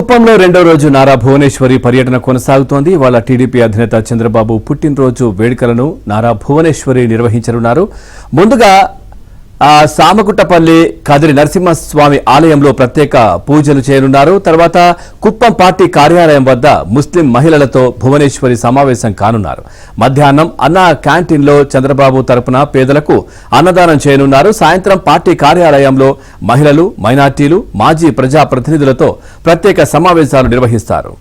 కుప్పంలో రెండో రోజు నారా భువనేశ్వరి పర్యటన కొనసాగుతోంది. వాళ్ళ టీడీపీ అధినేత చంద్రబాబు పుట్టినరోజు వేడుకలను నారా భువనేశ్వరి నిర్వహించనున్నారు. ముందుగా సామగుట్టపల్లి కదిరి నరసింహస్వామి ఆలయంలో ప్రత్యేక పూజలు చేయనున్నారు. తర్వాత కుప్పం పార్టీ కార్యాలయం వద్ద ముస్లిం మహిళలతో భువనేశ్వరి సమావేశం కానున్నారు. మధ్యాహ్నం అన్న క్యాంటీన్లో చంద్రబాబు తరపున పేదలకు అన్నదానం చేయనున్నారు. సాయంత్రం పార్టీ కార్యాలయంలో మహిళలు, మైనార్టీలు, మాజీ ప్రజాప్రతినిధులతో ప్రత్యేక సమావేశాలు నిర్వహిస్తారు.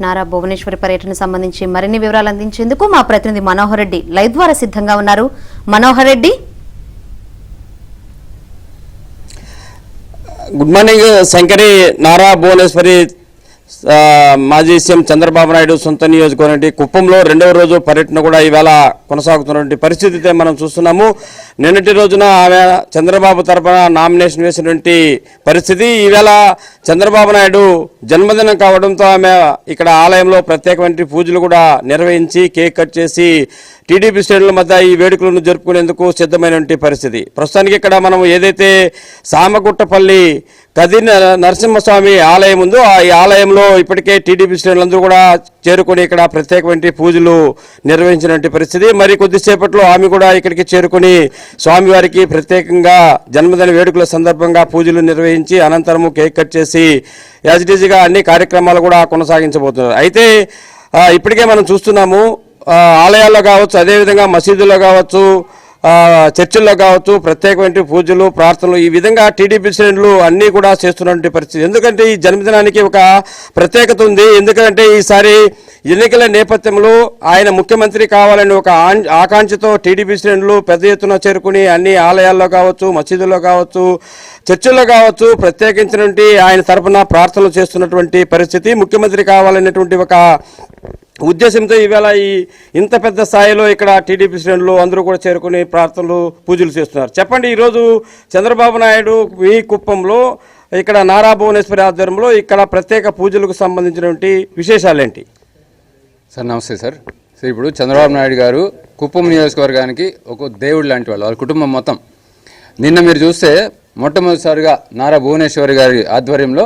నారా భువనేశ్వరి పర్యటనకు సంబంధించి మరిన్ని వివరాలు అందించేందుకు మా ప్రతినిధి మనోహర్ రెడ్డి లైవ్ ద్వారా సిద్ధంగా ఉన్నారు. Manohar Reddy, good morning Shankari. నారా భువనేశ్వరి మాజీ సీఎం చంద్రబాబు నాయుడు సొంత నియోజకవర్గం కుప్పంలో రెండవ రోజు పర్యటన కూడా ఈవేళ కొనసాగుతున్నటువంటి పరిస్థితి మనం చూస్తున్నాము. నిన్నటి రోజున ఆమె చంద్రబాబు తరఫున నామినేషన్ వేసినటువంటి పరిస్థితి. ఈవేళ చంద్రబాబు నాయుడు జన్మదినం కావడంతో ఆమె ఇక్కడ ఆలయంలో ప్రత్యేకమైన పూజలు కూడా నిర్వహించి కేక్ కట్ చేసి టీడీపీ శ్రేణుల మధ్య ఈ వేడుకలను జరుపుకునేందుకు సిద్ధమైనటువంటి పరిస్థితి. ప్రస్తుతానికి ఇక్కడ మనం ఏదైతే సామగుట్టపల్లి కదిరి నరసింహస్వామి ఆలయం ఉందో ఈ ఆలయంలో ఇప్పటికే టీడీపీ శ్రేణులందరూ కూడా చేరుకొని ఇక్కడ ప్రత్యేకమైన పూజలు నిర్వహించినటువంటి పరిస్థితి. మరి కొద్దిసేపట్లో ఆమె కూడా ఇక్కడికి చేరుకొని స్వామివారికి ప్రత్యేకంగా జన్మదిన వేడుకల సందర్భంగా పూజలు నిర్వహించి అనంతరము కేక్ కట్ చేసి యాజిటీజీగా అన్ని కార్యక్రమాలు కూడా కొనసాగించబోతున్నారు. అయితే ఇప్పటికే మనం చూస్తున్నాము ఆలయాల్లో కావచ్చు, అదేవిధంగా మసీదుల్లో కావచ్చు, చర్చిల్లో కావచ్చు ప్రత్యేకమైన పూజలు, ప్రార్థనలు ఈ విధంగా టీడీపీ శ్రేణులు అన్నీ కూడా చేస్తున్నటువంటి పరిస్థితి. ఎందుకంటే ఈ జన్మదినానికి ఒక ప్రత్యేకత ఉంది. ఎందుకంటే ఈసారి ఎన్నికల నేపథ్యంలో ఆయన ముఖ్యమంత్రి కావాలని ఒక ఆకాంక్షతో టీడీపీ శ్రేణులు పెద్ద ఎత్తున చేరుకుని అన్ని ఆలయాల్లో కావచ్చు, మసీదుల్లో కావచ్చు, చర్చిల్లో కావచ్చు ప్రత్యేకించినటువంటి ఆయన తరఫున ప్రార్థనలు చేస్తున్నటువంటి పరిస్థితి. ముఖ్యమంత్రి కావాలనేటువంటి ఒక ఉద్దేశంతో ఈవేళ ఇంత పెద్ద స్థాయిలో ఇక్కడ టీడీపీ శ్రేణులు అందరూ కూడా చేరుకుని ప్రార్థనలు, పూజలు చేస్తున్నారు. చెప్పండి, ఈరోజు చంద్రబాబు నాయుడు ఈ కుప్పంలో ఇక్కడ నారా భువనేశ్వరి ఆధ్వర్యంలో ఇక్కడ ప్రత్యేక పూజలకు సంబంధించినటువంటి విశేషాలేంటి? సార్ నమస్తే సార్. సో ఇప్పుడు చంద్రబాబు నాయుడు గారు కుప్పం నియోజకవర్గానికి ఒక దేవుడు లాంటి వాళ్ళు, వాళ్ళ కుటుంబం మొత్తం. నిన్న మీరు చూస్తే మొట్టమొదటిసారిగా నారా భువనేశ్వరి గారి ఆధ్వర్యంలో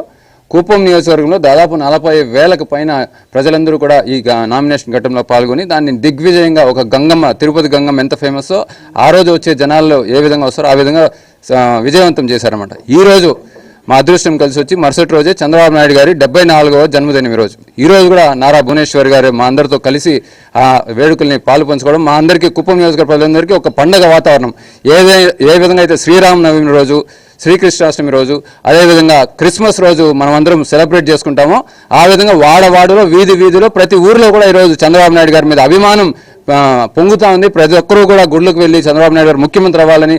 కుప్పం నియోజకవర్గంలో దాదాపు 40,000కు పైన ప్రజలందరూ కూడా ఈ నామినేషన్ ఘట్టంలో పాల్గొని దాన్ని దిగ్విజయంగా ఒక గంగమ్మ, తిరుపతి గంగమ్మ ఎంత ఫేమస్సో ఆ రోజు వచ్చే జనాల్లో ఏ విధంగా వస్తారో ఆ విధంగా విజయవంతం చేశారన్నమాట. ఈరోజు మా అదృష్టం కలిసి వచ్చి మరుసటి రోజే చంద్రబాబు నాయుడు గారి 74వ జన్మదినం ఈరోజు కూడా నారా భువనేశ్వరి గారు మా అందరితో కలిసి ఆ వేడుకల్ని పాలు పంచుకోవడం మా అందరికీ కుప్పం నియోజకవర్గ ప్రజలందరికీ ఒక పండగ వాతావరణం. ఏ విధంగా అయితే శ్రీరామనవమి రోజు, శ్రీకృష్ణాష్టమి రోజు, అదేవిధంగా క్రిస్మస్ రోజు మనం అందరం సెలబ్రేట్ చేసుకుంటామో ఆ విధంగా వాడవాడలో, వీధి వీధిలో, ప్రతి ఊరిలో కూడా ఈరోజు చంద్రబాబు నాయుడు గారి మీద అభిమానం పొంగుతా ఉంది. ప్రతి ఒక్కరూ కూడా గుళ్ళకు వెళ్ళి చంద్రబాబు నాయుడు గారు ముఖ్యమంత్రి అవ్వాలని,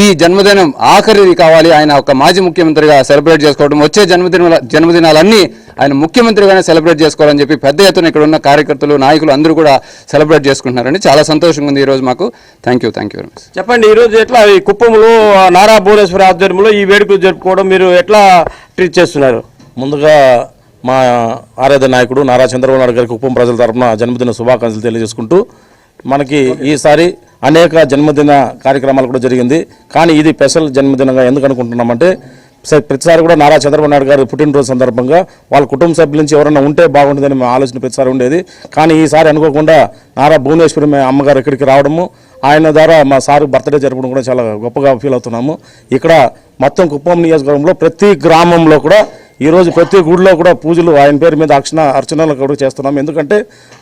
ఈ జన్మదినం ఆఖరిది కావాలి, ఆయన ఒక మాజీ ముఖ్యమంత్రిగా సెలబ్రేట్ చేసుకోవడం, వచ్చే జన్మదినాలన్నీ ఆయన ముఖ్యమంత్రిగానే సెలబ్రేట్ చేసుకోవాలని చెప్పి పెద్ద ఎత్తున ఇక్కడ ఉన్న కార్యకర్తలు, నాయకులు అందరూ కూడా సెలబ్రేట్ చేసుకుంటున్నారండి. చాలా సంతోషంగా ఉంది ఈరోజు మాకు. Thank you very much. చెప్పండి, ఈరోజు ఎట్లా ఈ కుప్పంలో నారా భువనేశ్వరి ఆధ్వర్యంలో ఈ వేడుకలు జరుపుకోవడం మీరు ఎట్లా ట్రీట్ చేస్తున్నారు? ముందుగా మా ఆరాధ్య నాయకుడు నారా చంద్రబాబు నాయుడు గారికి కుప్పం ప్రజల తరఫున జన్మదిన శుభాకాంక్షలు తెలియజేసుకుంటూ, మనకి ఈసారి అనేక జన్మదిన కార్యక్రమాలు కూడా జరిగింది. కానీ ఇది స్పెషల్ జన్మదినంగా ఎందుకు అనుకుంటున్నామంటే, ప్రతిసారి కూడా నారా చంద్రబాబు నాయుడు గారు పుట్టినరోజు సందర్భంగా వాళ్ళ కుటుంబ సభ్యుల నుంచి ఎవరైనా ఉంటే బాగుంటుందని మా ఆలోచన ప్రతిసారి ఉండేది. కానీ ఈసారి అనుకోకుండా నారా భువనేశ్వరి అమ్మగారు ఇక్కడికి రావడము, ఆయన ద్వారా మా సారు బర్త్డే జరపడం కూడా చాలా గొప్పగా ఫీల్ అవుతున్నాము. ఇక్కడ మొత్తం కుప్పం నియోజకవర్గంలో ప్రతి గ్రామంలో కూడా ఈరోజు ప్రతి గుడిలో కూడా పూజలు ఆయన పేరు మీద అర్చనలు కూడా చేస్తున్నాం. ఎందుకంటే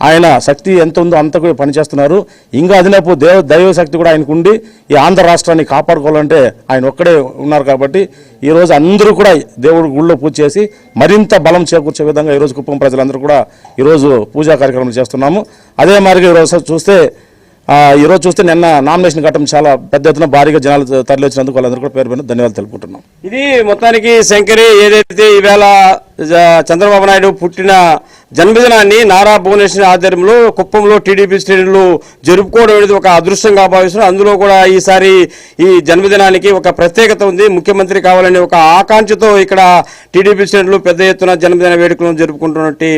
ఆయన శక్తి ఎంత ఉందో అంత కూడా పనిచేస్తున్నారు. ఇంకా అదినపు దైవ శక్తి కూడా ఆయనకు ఉండి ఈ ఆంధ్ర రాష్ట్రాన్ని కాపాడుకోవాలంటే ఆయన ఒక్కడే ఉన్నారు. కాబట్టి ఈరోజు అందరూ కూడా దేవుడి గుడిలో పూజ చేసి మరింత బలం చేకూర్చే విధంగా ఈరోజు కుప్పం ప్రజలందరూ కూడా ఈరోజు పూజా కార్యక్రమాలు చేస్తున్నాము. అదే మరి ఈరోజు చూస్తే నిన్న నామినేషన్ ఘట్టం చాలా పెద్ద ఎత్తున భారీగా జనాలు తరలి వచ్చినందుకు వాళ్ళందరూ కూడా పేరు పైన ధన్యవాదాలు తెలుపుకుంటున్నాం. ఇది మొత్తానికి శంకరి ఏదైతే ఈవేళ చంద్రబాబు నాయుడు పుట్టిన జన్మదినాన్ని నారా భువనేశ్వరి ఆధ్వర్యంలో కుప్పంలో టీడీపీ శ్రేణులు జరుపుకోవడం అనేది ఒక అదృష్టంగా భావిస్తున్నారు. అందులో కూడా ఈసారి ఈ జన్మదినానికి ఒక ప్రత్యేకత ఉంది. ముఖ్యమంత్రి కావాలనే ఒక ఆకాంక్షతో ఇక్కడ టీడీపీ శ్రేణులు పెద్ద ఎత్తున జన్మదిన వేడుకలను జరుపుకుంటున్నట్టు